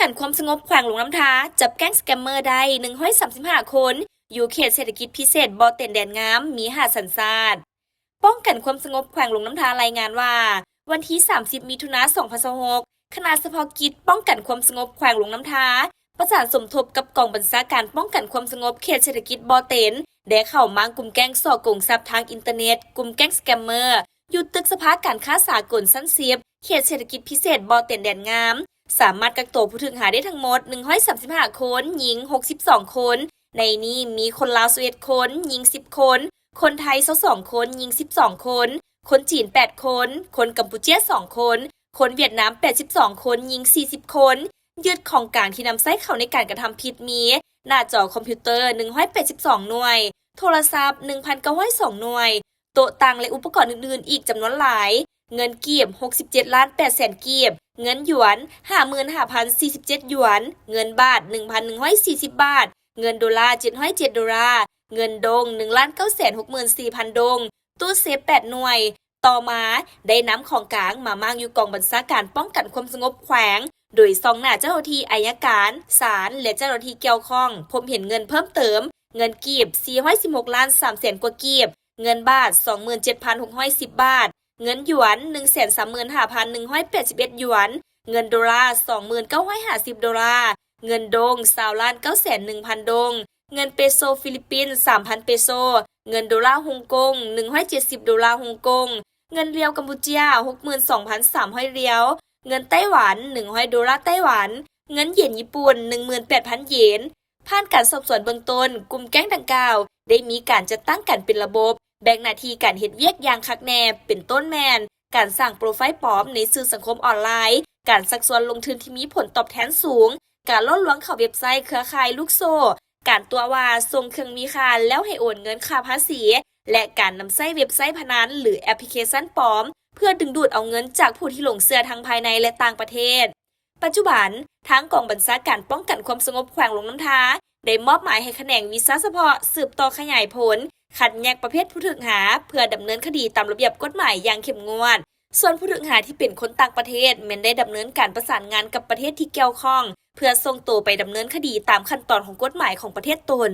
กันความสงบแขวงหลวงน้ำท้าจับแก๊งสแกมเมอร์ได้135 คนอยู่เขตเศรษฐกิจพิเศษบ่อเต็นแดนงามมีหาดสันซาดป้องกันความสงบแขวงหลวงน้ำท้ารายงานว่าวันที่30มิถุนายน2026คณะเฉพาะกิจป้องกันความสงบแขวงหลวงน้ำท้าประสานสมทบกับกองบัญชาการป้องกันความสงบเขตเศรษฐกิจบ่อเต็นได้เข้ามากลุ่มแก๊งส่อโกงทรัพย์ทางอินเทอร์เน็ตกลุ่มแก๊งสแกมเมอร์อยู่ตึกสภาการค้าสากลชั้น10เขตเศรษฐกิจพิเศษบ่อเต็นแดนงามสามารถกักตัวผู้ถูกหาได้ทั้งหมด135 คนหญิง62 คนในนี้มีคนลาว11 คนหญิง10 คนคนไทย22 คนหญิง12 คนคนจีน8 คนคนกัมพูชา2 คนคนเวียดนาม82 คนหญิง40 คนยึดของกลางที่นำใช้เข้าในการกระทำผิดมีหน้าจอคอมพิวเตอร์182 หน่วยโทรศัพท์ 1,902 หน่วยโต๊ะตั้งและอุปกรณ์อื่นๆอีกจำนวนหลายเงินกีบ67,800,000 กีบเงินหยวน 55,047 หยวนเงินบาท 1,140 บาทเงินดอลลาร์707 ดอลลาร์เงินดง 1,964,000 ดงตู้เซฟ8 หน่วยต่อมาได้นำของกลางมามางอยู่กองบัญชาการป้องกันความสงบแขวงโดยซองหน้าเจ้าหน้าที่อัยการศาลและเจ้าหน้าที่เกี่ยวข้องพบเห็นเงินเพิ่มเติมเงินกีบ416 ล้าน 3 แสนกว่ากีบเงินบาท 27,610 บาทเงินหยวน 135,181 หยวนเงินดอลลาร์ 29,50 ดอลลาร์เงินดง20,901,000 ดงเงินเปโซฟิลิปปินส์ 3,000 เปโซเงินดอลลาร์ฮ่องกง170 ดอลลาร์ฮ่องกงเงินเรียวกัมพูชา 62,300 เรียวเงินไต้หวัน100 ดอลลาร์ไต้หวันเงินเหรียญญี่ปุ่น 18,000 เยนผ่านการสอบสวนเบื้องต้นกลุ่มแก๊งดังกล่าวได้มีการจัดตั้งกันเป็นระบบแบ่งหน้าที่การเฮ็ดเวียกอย่างคักแน่เป็นต้นแมนการสร้างโปรไฟล์ปลอมในสื่อสังคมออนไลน์การซักซ้อนลงทุนที่มีผลตอบแทนสูงการล่อลวงเข้าเว็บไซต์เครือข่ายลูกโซ่การตัวว่าส่งเครื่องมีค่าแล้วให้โอนเงินค่าภาษีและการนำใช้เว็บไซต์พนันหรือแอปพลิเคชันปลอมเพื่อดึงดูดเอาเงินจากผู้ที่หลงเชื่อทั้งภายในและต่างประเทศปัจจุบันทางกองบัญชาการป้องกันความสงบแขวงหลวงน้ำท้าได้มอบหมายให้แขนงวิชาเฉพาะสืบต่อขยายผลคัดแยกประเภทผู้ถูกหาเพื่อดำเนินคดีตามระเบียบกฎหมายอย่างเข้มงวดส่วนผู้ถูกหาที่เป็นคนต่างประเทศแม้นได้ดำเนินการประสานงานกับประเทศที่เกี่ยวข้องเพื่อส่งตัวไปดำเนินคดีตามขั้นตอนของกฎหมายของประเทศตน